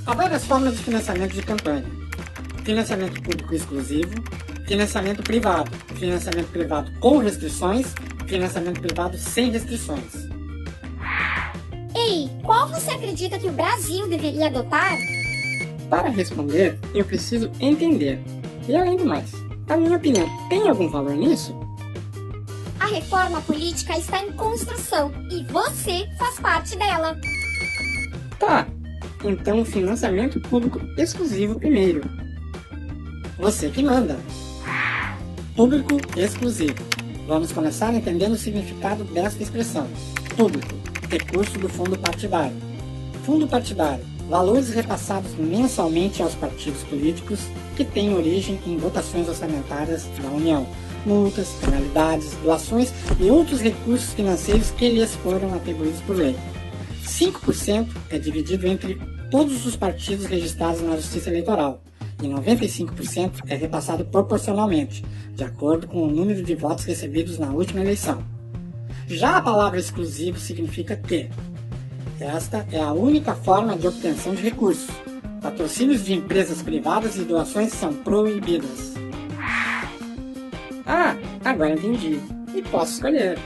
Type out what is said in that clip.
Há várias formas de financiamento de campanha: financiamento público exclusivo, financiamento privado com restrições, financiamento privado sem restrições. Ei, qual você acredita que o Brasil deveria adotar? Para responder, eu preciso entender. E além do mais, a minha opinião tem algum valor nisso? A reforma política está em construção e você faz parte dela. Tá, então financiamento público exclusivo primeiro. Você que manda. Público exclusivo. Vamos começar entendendo o significado desta expressão. Público, recurso do fundo partidário. Fundo partidário, valores repassados mensalmente aos partidos políticos que têm origem em votações orçamentárias da União, multas, penalidades, doações e outros recursos financeiros que lhes foram atribuídos por lei. 5% é dividido entre todos os partidos registrados na Justiça Eleitoral e 95% é repassado proporcionalmente, de acordo com o número de votos recebidos na última eleição. Já a palavra exclusivo significa que esta é a única forma de obtenção de recursos. Patrocínios de empresas privadas e doações são proibidas. Ah, agora entendi. E posso escolher.